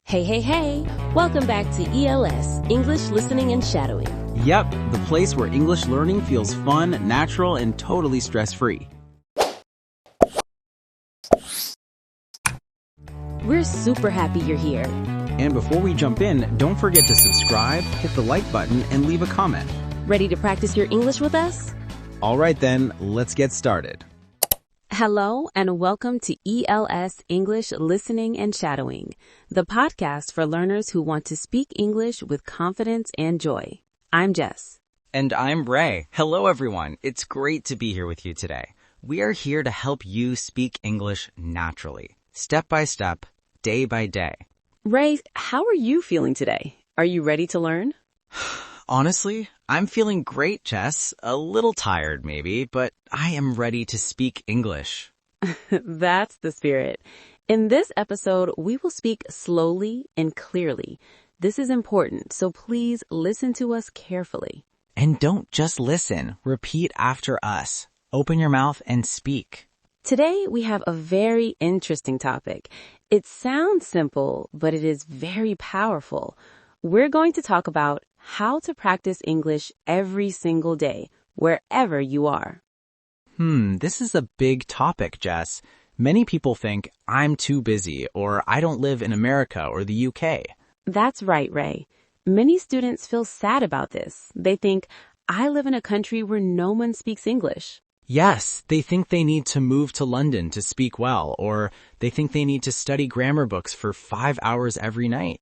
Hey, hey, hey! Welcome back to ELS, English Listening and Shadowing. Yep, the place where English learning feels fun, natural, and totally stress-free. We're super happy you're here. And before we jump in, don't forget to subscribe, hit the like button, and leave a comment. Ready to practice your English with us? All right then, let's get started. Hello and welcome to ELS English Listening and Shadowing, the podcast for learners who want to speak English with confidence and joy. I'm Jess. And I'm Ray. Hello, everyone. It's great to be here with you today. We are here to help you speak English naturally, step by step, day by day. Ray, how are you feeling today? Are you ready to learn? Honestly, I'm feeling great, Jess. A little tired, maybe, but I am ready to speak English. That's the spirit. In this episode, we will speak slowly and clearly. This is important, so please listen to us carefully. And don't just listen. Repeat after us. Open your mouth and speak. Today, we have a very interesting topic. It sounds simple, but it is very powerful. We're going to talk about how to practice English every single day, wherever you are. This is a big topic, Jess. Many people think I'm too busy or I don't live in America or the UK. That's right, Ray. Many students feel sad about this. They think, I live in a country where no one speaks English. Yes, they think they need to move to London to speak well, or they think they need to study grammar books for 5 hours every night.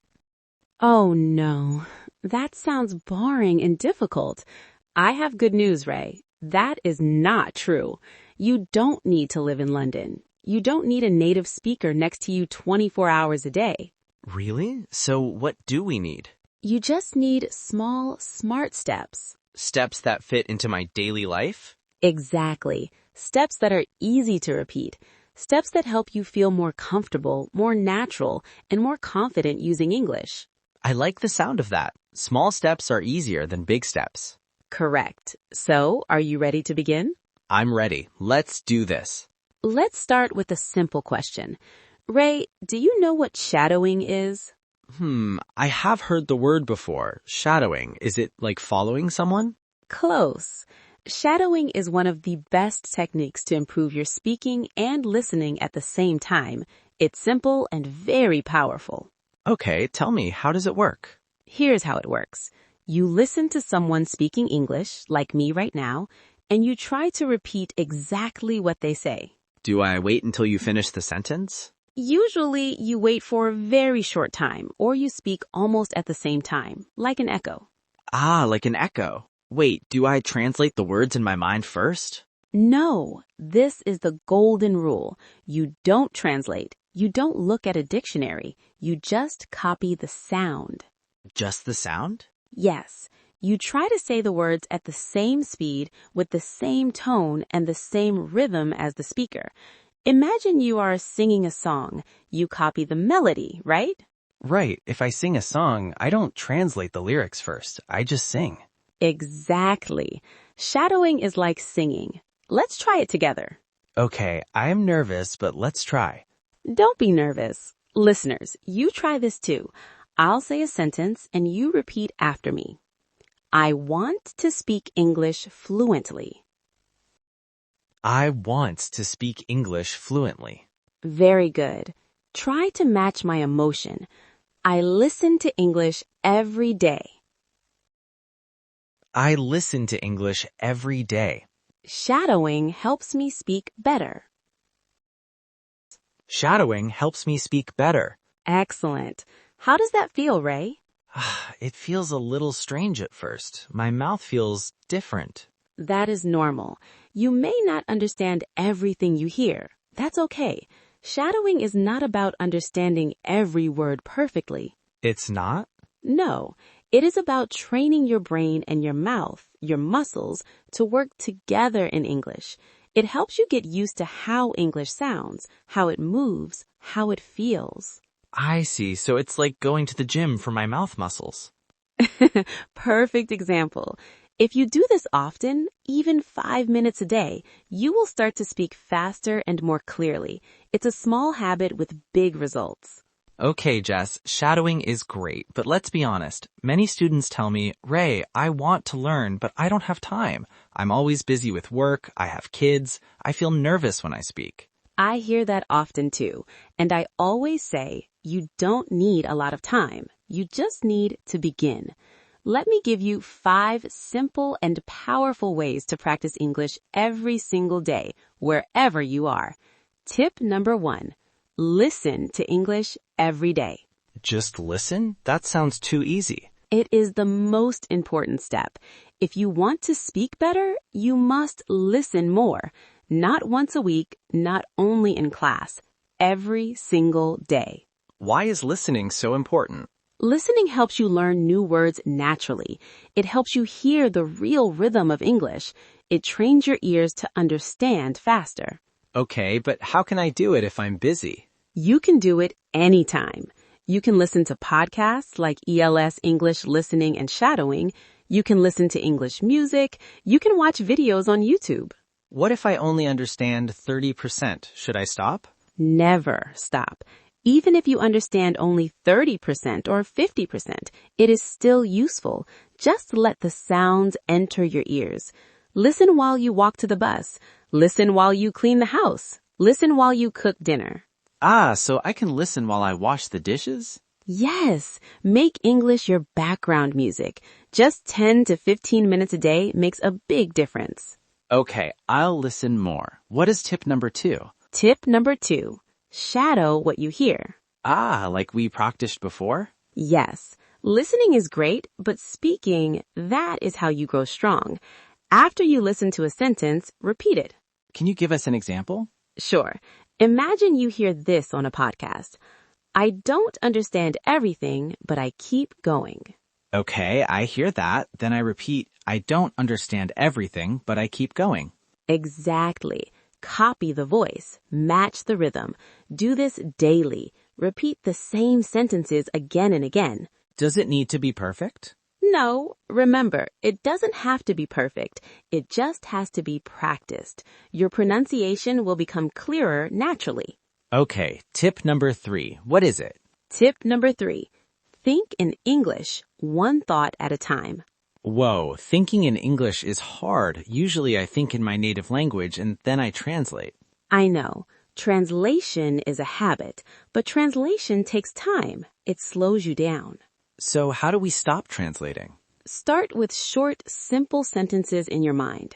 Oh no, that sounds boring and difficult. I have good news, Ray. That is not true. You don't need to live in London. You don't need a native speaker next to you 24 hours a day. Really? So what do we need? You just need small, smart steps. Steps that fit into my daily life? Exactly. Steps that are easy to repeat. Steps that help you feel more comfortable, more natural, and more confident using English. I like the sound of that. Small steps are easier than big steps. Correct. So, are you ready to begin? I'm ready. Let's do this. Let's start with a simple question. Ray, do you know what shadowing is? I have heard the word before. Shadowing. Is it like following someone? Close. Shadowing is one of the best techniques to improve your speaking and listening at the same time. It's simple and very powerful. Okay, tell me, how does it work? Here's how it works. You listen to someone speaking English, like me right now, and you try to repeat exactly what they say. Do I wait until you finish the sentence? Usually, you wait for a very short time, or you speak almost at the same time, like an echo. Ah, like an echo. Wait, do I translate the words in my mind first? No, this is the golden rule. You don't translate. You don't look at a dictionary. You just copy the sound. Just the sound? Yes. You try to say the words at the same speed, with the same tone and the same rhythm as the speaker. Imagine you are singing a song. You copy the melody, right? Right. If I sing a song, I don't translate the lyrics first. I just sing. Exactly. Shadowing is like singing. Let's try it together. Okay, I'm nervous, but let's try. Don't be nervous. Listeners, you try this too. I'll say a sentence and you repeat after me. I want to speak English fluently. I want to speak English fluently. Very good. Try to match my emotion. I listen to English every day. I listen to English every day. Shadowing helps me speak better. Shadowing helps me speak better. Excellent. How does that feel, Ray? It feels a little strange at first. My mouth feels different. That is normal. You may not understand everything you hear. That's okay. Shadowing is not about understanding every word perfectly. It's not? No, it is about training your brain and your mouth, your muscles, to work together in English. It helps you get used to how English sounds, how it moves, how it feels. I see. So it's like going to the gym for my mouth muscles. Perfect example. If you do this often, even 5 minutes a day, you will start to speak faster and more clearly. It's a small habit with big results. Okay, Jess, shadowing is great, but let's be honest. Many students tell me, Ray, I want to learn, but I don't have time. I'm always busy with work, I have kids, I feel nervous when I speak. I hear that often too, and I always say you don't need a lot of time. You just need to begin. Let me give you 5 simple and powerful ways to practice English every single day, wherever you are. Tip number 1, listen to English every day. Just listen? That sounds too easy. It is the most important step. If you want to speak better, you must listen more. Not once a week, not only in class, every single day. Why is listening so important? Listening helps you learn new words naturally. It helps you hear the real rhythm of English. It trains your ears to understand faster. Okay, but how can I do it if I'm busy? You can do it anytime. You can listen to podcasts like ELS English Listening and Shadowing. You can listen to English music. You can watch videos on YouTube. What if I only understand 30%? Should I stop? Never stop. Even if you understand only 30% or 50%, it is still useful. Just let the sounds enter your ears. Listen while you walk to the bus. Listen while you clean the house. Listen while you cook dinner. Ah, so I can listen while I wash the dishes? Yes, make English your background music. Just 10 to 15 minutes a day makes a big difference. Okay, I'll listen more. What is tip number 2? Tip number 2, shadow what you hear. Ah, like we practiced before? Yes, listening is great, but speaking, that is how you grow strong. After you listen to a sentence, repeat it. Can you give us an example? Sure. Imagine you hear this on a podcast. I don't understand everything, but I keep going. Okay, I hear that. Then I repeat, I don't understand everything, but I keep going. Exactly. Copy the voice. Match the rhythm. Do this daily. Repeat the same sentences again and again. Does it need to be perfect? No, remember, it doesn't have to be perfect. It just has to be practiced. Your pronunciation will become clearer naturally. Okay, tip number 3. What is it? Tip number 3, think in English, one thought at a time. Whoa, thinking in English is hard. Usually I think in my native language and then I translate. I know, translation is a habit, but translation takes time. It slows you down. So how do we stop translating? Start with short, simple sentences in your mind.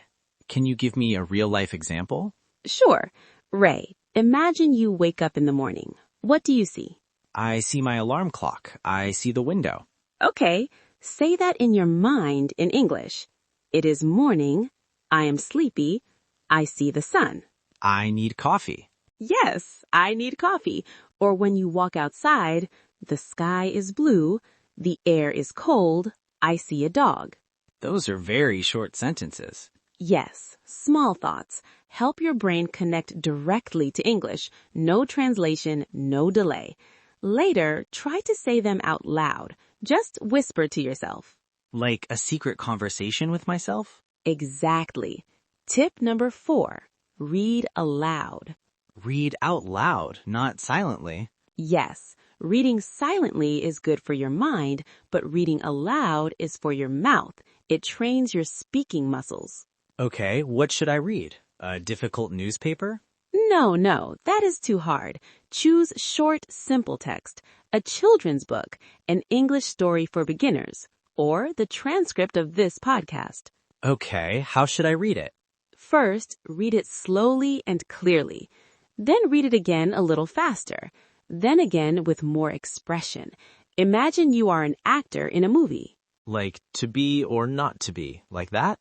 Can you give me a real-life example? Sure. Ray, imagine you wake up in the morning. What do you see? I see my alarm clock. I see the window. Okay, say that in your mind in English. It is morning. I am sleepy. I see the sun. I need coffee. Yes, I need coffee. Or when you walk outside, the sky is blue. The air is cold. I see a dog. Those are very short sentences. Yes, small thoughts. Help your brain connect directly to English. No translation, no delay. Later, try to say them out loud. Just whisper to yourself. Like a secret conversation with myself? Exactly. Tip number 4, read aloud. Read out loud, not silently. Yes, reading silently is good for your mind, but reading aloud is for your mouth. It trains your speaking muscles. Okay, what should I read? A difficult newspaper? No, that is too hard. Choose short, simple text, a children's book, an English story for beginners, or the transcript of this podcast. Okay, how should I read it? First, read it slowly and clearly. Then read it again a little faster. Then again with more expression. Imagine you are an actor in a movie. Like to be or not to be, like that?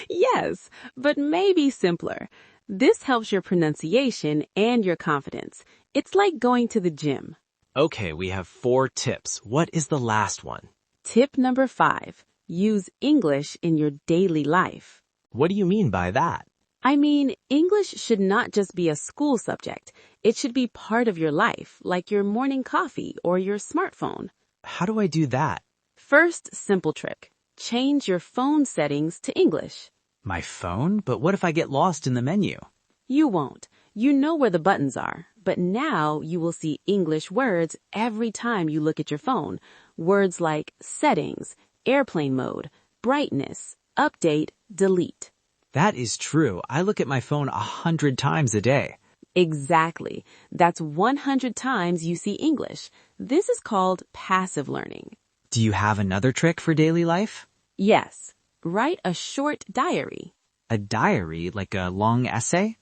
Yes, but maybe simpler. This helps your pronunciation and your confidence. It's like going to the gym. Okay, we have 4 tips. What is the last one? Tip number 5, use English in your daily life. What do you mean by that? I mean, English should not just be a school subject. It should be part of your life, like your morning coffee or your smartphone. How do I do that? First, simple trick. Change your phone settings to English. My phone? But what if I get lost in the menu? You won't. You know where the buttons are. But now you will see English words every time you look at your phone. Words like settings, airplane mode, brightness, update, delete. That is true. I look at my phone 100 times a day. Exactly. That's 100 times you see English. This is called passive learning. Do you have another trick for daily life? Yes. Write a short diary. A diary, like a long essay?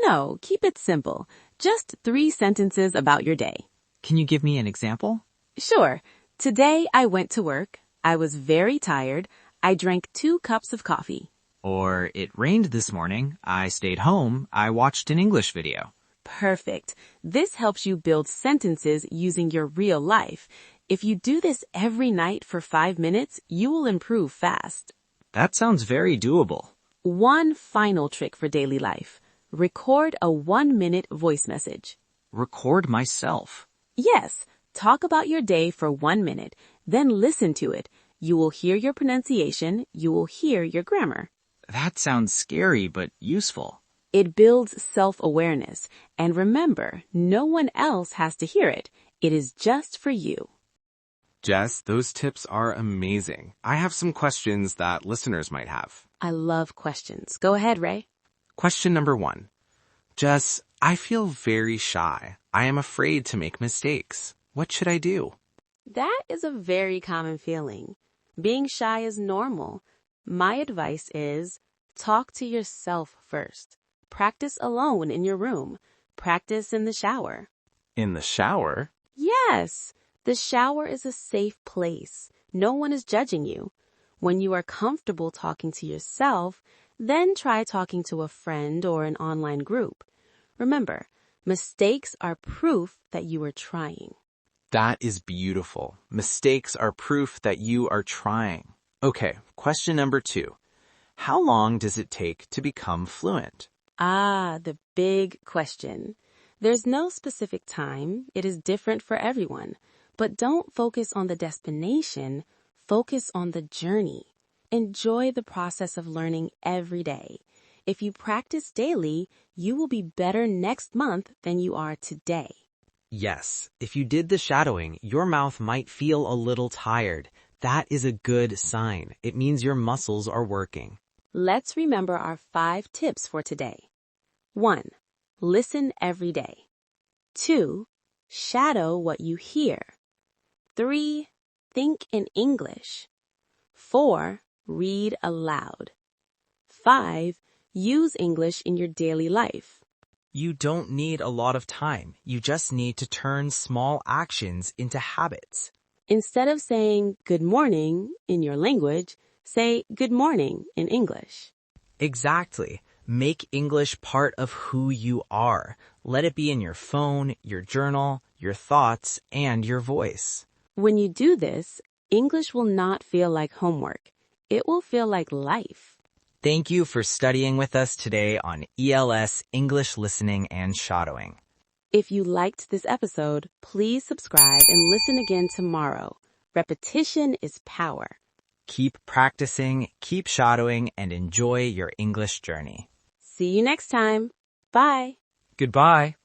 No, keep it simple. Just 3 sentences about your day. Can you give me an example? Sure. Today I went to work. I was very tired. I drank 2 cups of coffee. Or, it rained this morning. I stayed home. I watched an English video. Perfect. This helps you build sentences using your real life. If you do this every night for 5 minutes, you will improve fast. That sounds very doable. One final trick for daily life. Record a 1-minute voice message. Record myself. Yes, talk about your day for 1 minute, then listen to it. You will hear your pronunciation, you will hear your grammar. That sounds scary, but useful. It builds self-awareness, and remember, no one else has to hear it. It is just for you. Jess, those tips are amazing. I have some questions that listeners might have. I love questions. Go ahead, Ray. Question number 1. Jess, I feel very shy. I am afraid to make mistakes. What should I do? That is a very common feeling. Being shy is normal. My advice is talk to yourself first. Practice alone in your room. Practice in the shower. In the shower? Yes, the shower is a safe place. No one is judging you. When you are comfortable talking to yourself, then try talking to a friend or an online group. Remember, mistakes are proof that you are trying. That is beautiful. Mistakes are proof that you are trying. Okay, question number 2. How long does it take to become fluent? Ah, the big question. There's no specific time. It is different for everyone. But don't focus on the destination. Focus on the journey. Enjoy the process of learning every day. If you practice daily, you will be better next month than you are today. Yes, if you did the shadowing, your mouth might feel a little tired. That is a good sign. It means your muscles are working. Let's remember our 5 tips for today. 1. Listen every day. 2. Shadow what you hear. 3. Think in English. 4. Read aloud. 5. Use English in your daily life. You don't need a lot of time. You just need to turn small actions into habits. Instead of saying good morning in your language, say good morning in English. Exactly. Make English part of who you are. Let it be in your phone, your journal, your thoughts, and your voice. When you do this, English will not feel like homework. It will feel like life. Thank you for studying with us today on ELS English Listening and Shadowing. If you liked this episode, please subscribe and listen again tomorrow. Repetition is power. Keep practicing, keep shadowing, and enjoy your English journey. See you next time. Bye. Goodbye.